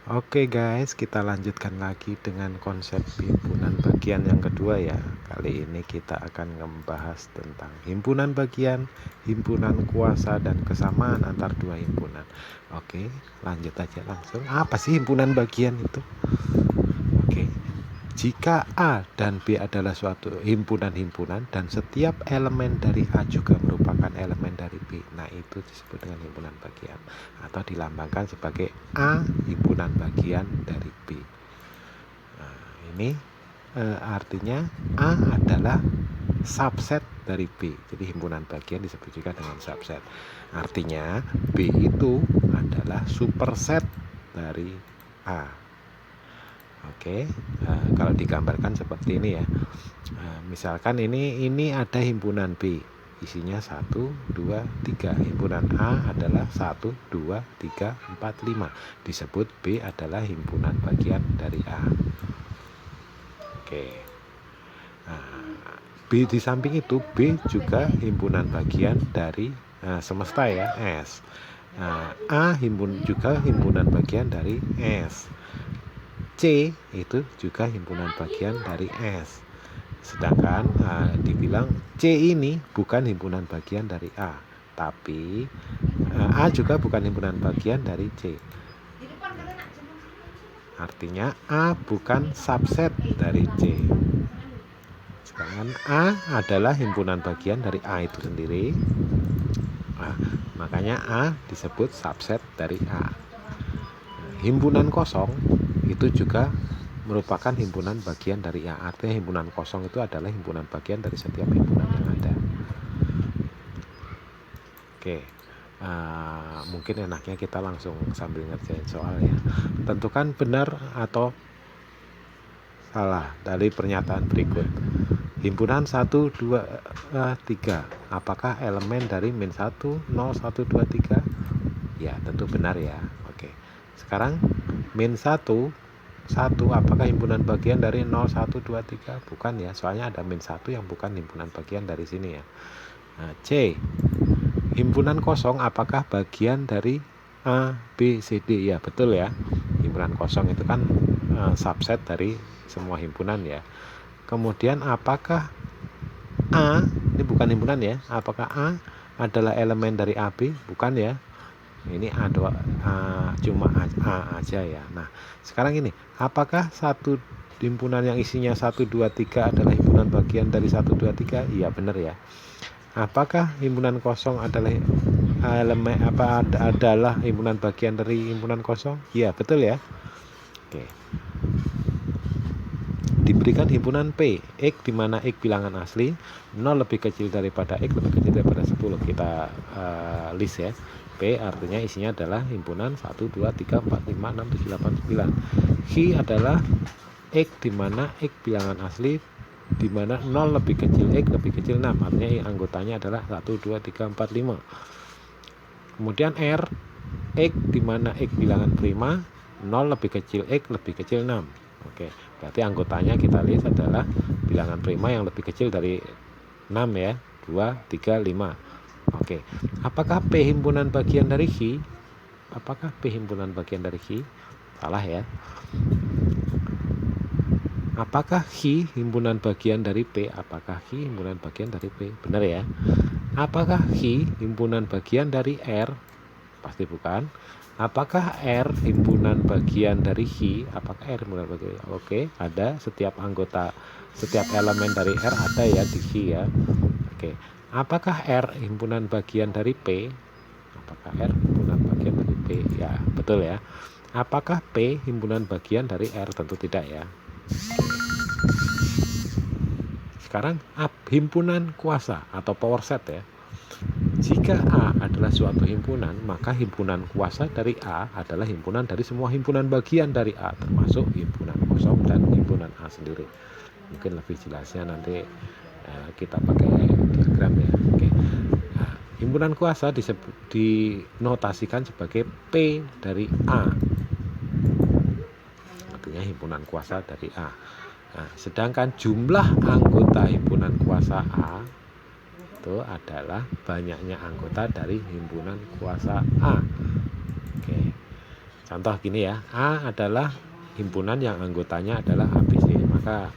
Oke guys, kita lanjutkan lagi dengan konsep himpunan bagian yang kedua ya. Kali ini kita akan membahas tentang himpunan bagian, himpunan kuasa, dan kesamaan antar dua himpunan. Oke, lanjut aja langsung. Apa sih himpunan bagian itu? Oke, jika A dan B adalah suatu himpunan-himpunan dan setiap elemen dari A juga merupakan elemen dari B, nah itu disebut dengan himpunan bagian atau dilambangkan sebagai A himpunan bagian dari B. Nah, ini artinya A adalah subset dari B. Jadi himpunan bagian disebut juga dengan subset. Artinya B itu adalah superset dari A. Oke, kalau digambarkan seperti ini ya. Misalkan ini ada himpunan B, isinya 1, 2, 3. Himpunan A adalah 1, 2, 3, 4, 5. Disebut B adalah himpunan bagian dari A. Oke. B di samping itu B juga himpunan bagian dari semesta ya, S. A juga himpunan bagian dari S. C itu juga himpunan bagian dari S. Sedangkan dibilang C ini bukan himpunan bagian dari A, tapi A juga bukan himpunan bagian dari C. Artinya A bukan subset dari C. Sedangkan A adalah himpunan bagian dari A itu sendiri. Makanya A disebut subset dari A. Himpunan kosong itu juga merupakan himpunan bagian dari A. Artinya himpunan kosong itu adalah himpunan bagian dari setiap himpunan yang ada. Oke, mungkin enaknya kita langsung sambil ngerjain soal ya. Tentukan benar atau salah dari pernyataan berikut. Himpunan 1, 2, 3 apakah elemen dari min 1, 0, 1, 2, 3? Ya, tentu benar ya. Oke, sekarang min 1 apakah himpunan bagian dari 0, 1, 2, 3? Bukan ya, soalnya ada min 1 yang bukan himpunan bagian dari sini ya. C, himpunan kosong apakah bagian dari A, B, C, D? Ya betul ya, himpunan kosong itu kan subset dari semua himpunan ya. Kemudian apakah A, ini bukan himpunan ya, apakah A adalah elemen dari AB? Bukan ya, ini cuma A aja ya. Nah sekarang ini, apakah satu himpunan yang isinya 1, 2, 3 adalah himpunan bagian dari 1, 2, 3? Iya benar ya. Apakah himpunan kosong adalah elemen adalah himpunan bagian dari himpunan kosong? Iya betul ya. Oke, diberikan himpunan P, X di mana X bilangan asli, 0 lebih kecil daripada X lebih kecil daripada 10. Kita list ya. P artinya isinya adalah himpunan 1, 2, 3, 4, 5, 6, 7, 8, 9. Q adalah X di mana X bilangan asli di mana 0 lebih kecil X lebih kecil 6. Artinya anggotanya adalah 1, 2, 3, 4, 5. Kemudian R, X di mana X bilangan prima, 0 lebih kecil X lebih kecil 6. Oke, berarti anggotanya kita lihat adalah bilangan prima yang lebih kecil dari 6 ya, 2, 3, 5. Oke, apakah P himpunan bagian dari Q? Apakah P himpunan bagian dari Q? Salah ya. Apakah Q himpunan bagian dari P? Apakah Q himpunan bagian dari P? Benar ya. Apakah Q himpunan bagian dari R? Pasti bukan. Apakah R himpunan bagian dari Q? Apakah R himpunan bagian? Oke, ada setiap anggota, setiap elemen dari R ada ya di Q ya. Oke, apakah R himpunan bagian dari P? Apakah R himpunan bagian dari P? Ya, betul ya. Apakah P himpunan bagian dari R? Tentu tidak ya. Sekarang himpunan kuasa atau power set ya. Jika A adalah suatu himpunan, maka himpunan kuasa dari A adalah himpunan dari semua himpunan bagian dari A, termasuk himpunan kosong dan himpunan A sendiri. Mungkin lebih jelasnya nanti kita pakai diagram ya. Oke. Nah, himpunan kuasa dinotasikan sebagai P dari A. Artinya himpunan kuasa dari A. Nah, sedangkan jumlah anggota himpunan kuasa A itu adalah banyaknya anggota dari himpunan kuasa A. Oke. Contoh gini ya, A adalah himpunan yang anggotanya adalah ABC, maka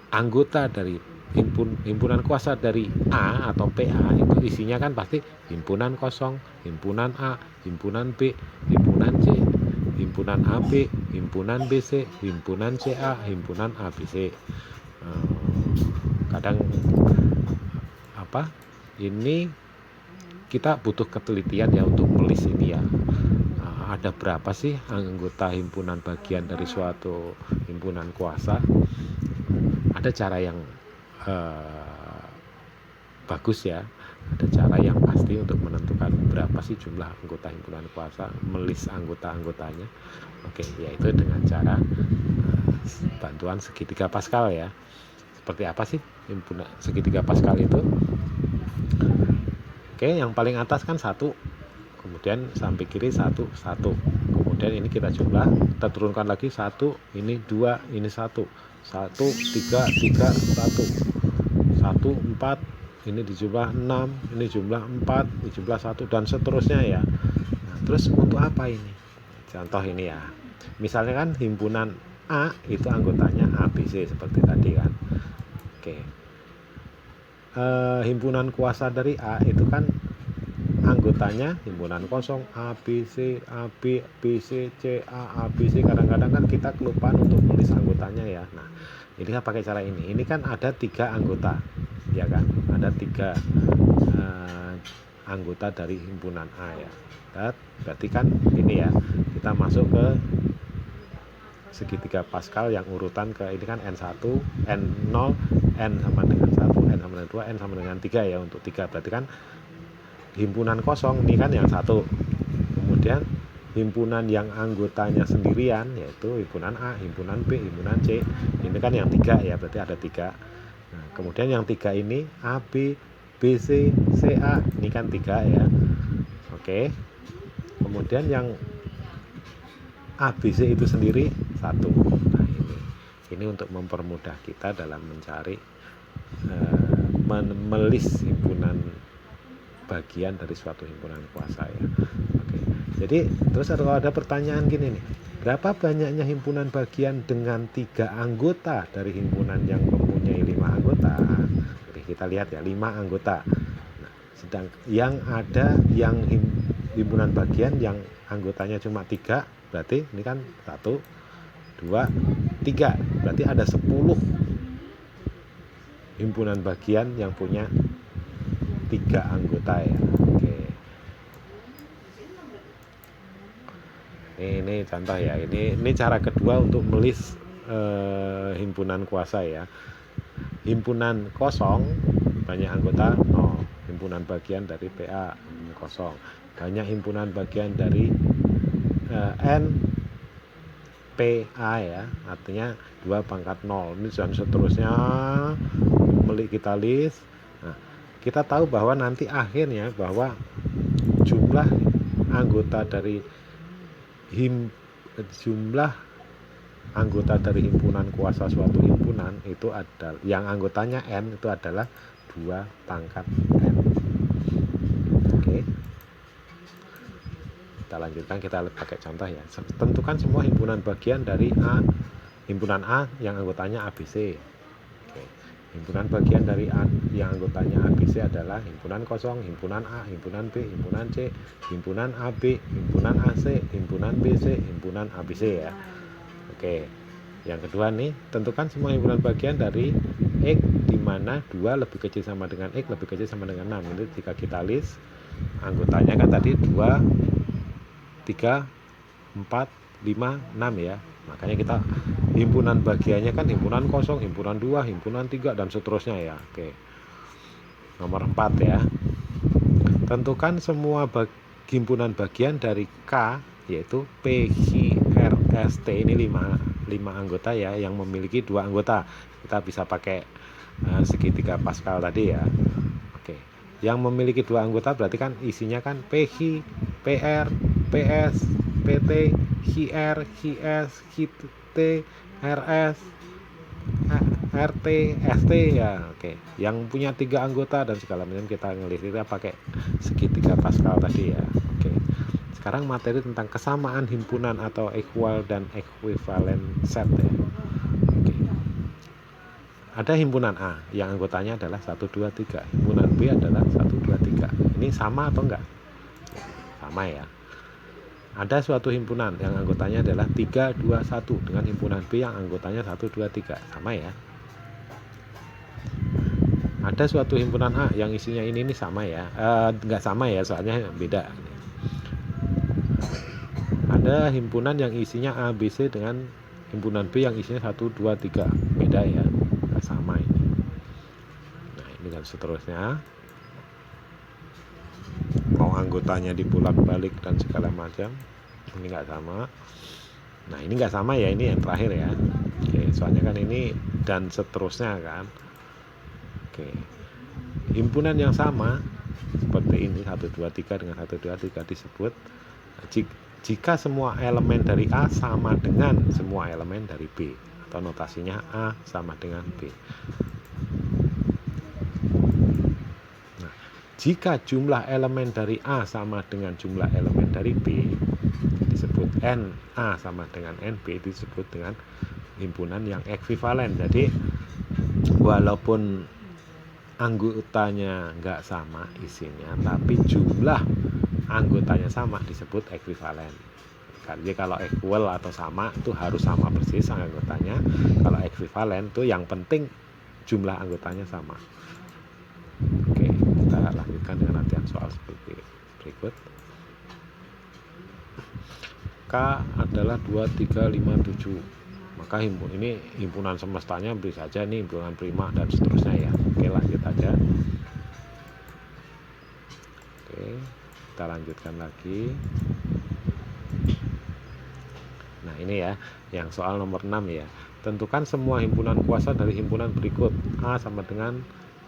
anggota dari himpunan kuasa dari A atau PA itu isinya kan pasti himpunan kosong, himpunan A, himpunan B, himpunan C, himpunan AB, himpunan BC, himpunan CA, himpunan ABC. Kadang ini kita butuh ketelitian ya untuk melis ini ya. Ada berapa sih anggota himpunan bagian dari suatu himpunan kuasa? Ada cara yang bagus ya, ada cara yang pasti untuk menentukan berapa sih jumlah anggota himpunan kuasa, melis anggota-anggotanya. Oke, yaitu dengan cara bantuan segitiga Pascal ya. Seperti apa sih himpunan segitiga Pascal itu? Oke, yang paling atas kan 1, kemudian samping kiri 1, 1. Kemudian ini kita jumlah, kita turunkan lagi 1, ini 2, ini 1, 1, 3, 3, 1, 1, 4, ini dijumlah 6, ini jumlah 4, ini jumlah 1, dan seterusnya ya. Nah, terus untuk apa ini? Contoh ini ya, misalnya kan himpunan A itu anggotanya ABC seperti tadi kan. Oke. Himpunan kuasa dari A itu kan anggotanya himpunan kosong ABC, AB, BC, CA, ABC. Kadang-kadang kan kita kelupaan untuk menulis anggotanya ya. Nah, ini kan pakai cara ini. Ini kan ada 3 anggota, ya kan? Ada 3 anggota dari himpunan A ya. Berarti kan ini ya, kita masuk ke segitiga Pascal yang urutan ke ini kan N1, N0, N sama dengan 1, N sama dengan 2, N sama dengan 3 ya. Untuk 3 berarti kan himpunan kosong ini kan yang 1. Kemudian himpunan yang anggotanya sendirian yaitu himpunan A, himpunan B, himpunan C. Ini kan yang 3 ya, berarti ada 3. Nah, kemudian yang 3 ini A, B, BC, CA, ini kan 3 ya. Oke. Kemudian yang ABC itu sendiri 1. Nah, ini untuk mempermudah kita dalam mencari melis himpunan bagian dari suatu himpunan kuasa ya. Oke. Jadi terus kalau ada pertanyaan gini nih, berapa banyaknya himpunan bagian dengan 3 anggota dari himpunan yang mempunyai 5 anggota? Oke, kita lihat ya, 5 anggota. Nah, sedang yang ada yang himpunan bagian yang anggotanya cuma 3, berarti ini kan 1, 2, 3, berarti ada 10 himpunan bagian yang punya 3 anggota ya. Oke. Ini contoh ya. Ini cara kedua untuk melis himpunan kuasa ya. Himpunan kosong banyak anggota 0. Himpunan bagian dari PA kosong. Banyak himpunan bagian dari N PA ya, artinya 2 pangkat 0. Ini dan seterusnya kita list. Nah, kita tahu bahwa nanti akhirnya bahwa jumlah anggota dari jumlah anggota dari himpunan kuasa suatu himpunan itu adalah yang anggotanya N itu adalah 2 pangkat N. Oke. Kita lanjutkan, kita pakai contoh ya. Tentukan semua himpunan bagian dari A, himpunan A yang anggotanya ABC. Oke. Himpunan bagian dari A yang anggotanya ABC adalah himpunan kosong, himpunan A, himpunan B, himpunan C, himpunan AB, himpunan AC, himpunan BC, himpunan ABC ya. Oke. Yang kedua nih, tentukan semua himpunan bagian dari X di mana 2 lebih kecil sama dengan X lebih kecil sama dengan 6. Ini jika kita list anggotanya kan tadi 2, 3, 4, 5, 6 ya. Makanya kita himpunan bagiannya kan himpunan kosong, himpunan 2, himpunan 3 dan seterusnya ya. Oke. Nomor 4 ya. Tentukan semua himpunan bagian dari K yaitu P, Q, R, S, T. Ini 5 anggota ya yang memiliki 2 anggota. Kita bisa pakai segitiga Pascal tadi ya. Oke. Yang memiliki 2 anggota berarti kan isinya kan PQ, PR, PS, PT, QR, QS, QT, RS, RT, ST ya. Oke. Yang punya 3 anggota dan segala macam kita ngelis, kita pakai segitiga Pascal tadi ya. Oke. sekarang materi tentang kesamaan himpunan atau equal dan equivalent set ya. Oke. Ada himpunan A yang anggotanya adalah 1, 2, 3. Himpunan B adalah 1, 2, 3. Ini sama atau enggak? Sama ya. Ada suatu himpunan yang anggotanya adalah 3, 2, 1 dengan himpunan B yang anggotanya 1, 2, 3. Sama ya. Ada suatu himpunan A yang isinya ini sama ya. Enggak sama ya, soalnya beda. Ada himpunan yang isinya A, B, C dengan himpunan B yang isinya 1, 2, 3. Beda ya. Enggak sama ini. Nah, ini dan seterusnya. Mau anggotanya dipulak-balik dan segala macam. Ini enggak sama. Nah, ini enggak sama ya, ini yang terakhir ya. Oke, soalnya kan ini dan seterusnya kan. Oke. Himpunan yang sama seperti ini 1, 2, 3 dengan 1, 2, 3 disebut jika semua elemen dari A sama dengan semua elemen dari B, atau notasinya A sama dengan B. Nah, jika jumlah elemen dari A sama dengan jumlah elemen dari B, disebut N A sama dengan NB, disebut dengan himpunan yang ekuivalen. Jadi walaupun anggotanya nggak sama isinya, tapi jumlah anggotanya sama, disebut ekuivalen. Jadi kalau equal atau sama itu harus sama persis anggotanya. Kalau ekuivalen itu yang penting jumlah anggotanya sama. Oke, kita lanjutkan dengan latihan soal seperti berikut. K adalah 2, 3, 5, 7. Maka ini himpunan semestanya bisa saja ini himpunan prima dan seterusnya ya. Oke, lanjut aja. Oke, kita lanjutkan lagi. Nah, ini ya yang soal nomor 6 ya. Tentukan semua himpunan kuasa dari himpunan berikut. A sama dengan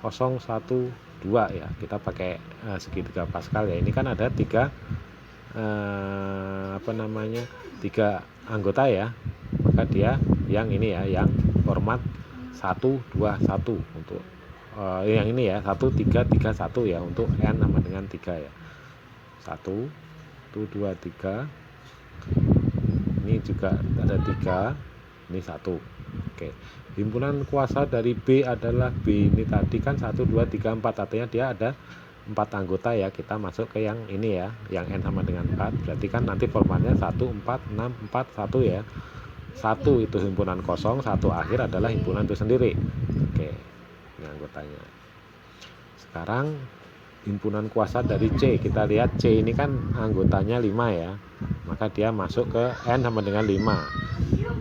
0, 1, 2 ya. Kita pakai segitiga Pascal ya. Ini kan ada 3 3 anggota ya. Maka dia yang ini ya, yang format 1, 2, 1 untuk yang ini ya, 1, 3, 3, 1 ya, untuk N sama dengan 3 ya. 1, 2, 3. Ini juga ada 3, ini 1. Oke. Himpunan kuasa dari B adalah B. Ini tadi kan 1, 2, 3, 4, artinya dia ada 4 anggota ya. Kita masuk ke yang ini ya, yang N sama dengan 4. Berarti kan nanti formatnya 1, 4, 6, 4, 1 ya. 1 itu himpunan kosong, 1 akhir adalah himpunan itu sendiri. Oke, ini anggotanya. Sekarang himpunan kuasa dari C. Kita lihat C ini kan anggotanya 5 ya. Maka dia masuk ke N sama dengan 5.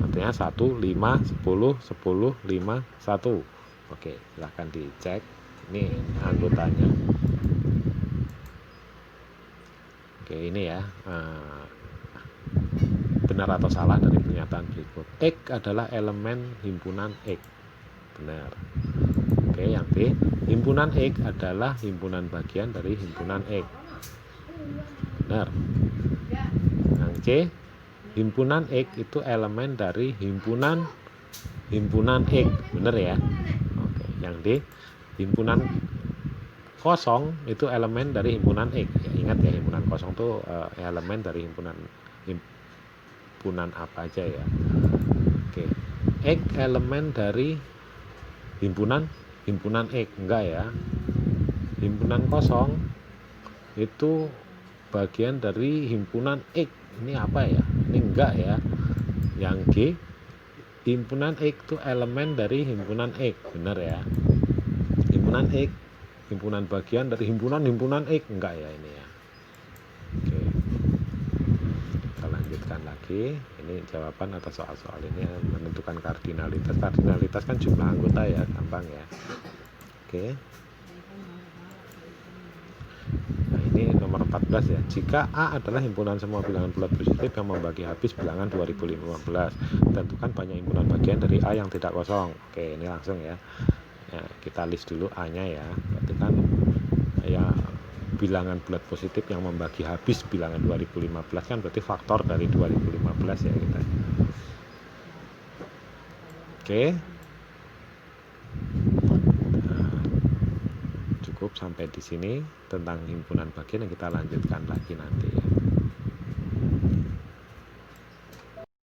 Artinya 1, 5, 10, 10, 5, 1. Oke, silahkan dicek. Ini anggotanya. Oke, ini ya. Benar atau salah dari pernyataan berikut. X adalah elemen himpunan X. Benar. Oke, yang B, himpunan X adalah himpunan bagian dari himpunan X. Benar. Yang C, himpunan X itu elemen dari himpunan X. Benar ya. Oke, yang D, himpunan kosong itu elemen dari himpunan X. Ya, ingat ya, himpunan kosong itu elemen dari himpunan apa aja ya. Oke. X elemen dari himpunan X, enggak ya. Himpunan kosong itu bagian dari himpunan X. Ini apa ya? Ini enggak ya. Yang G, himpunan X itu elemen dari himpunan X. Benar ya. Himpunan X, himpunan bagian dari himpunan X, enggak ya ini ya. Oke. Kita lanjutkan lagi. Ini jawaban atas soal-soal ini ya. Menentukan kardinalitas. Kardinalitas kan jumlah anggota ya, gampang ya. Oke. Nah, ini nomor 14 ya. Jika A adalah himpunan semua bilangan bulat positif yang membagi habis bilangan 2015, tentukan banyak himpunan bagian dari A yang tidak kosong. Oke, ini langsung ya. Ya, kita list dulu A-nya ya. Berarti kan ya bilangan bulat positif yang membagi habis bilangan 2015 kan berarti faktor dari 2015 ya kita. Oke. Nah, cukup sampai di sini tentang himpunan bagian, yang kita lanjutkan lagi nanti.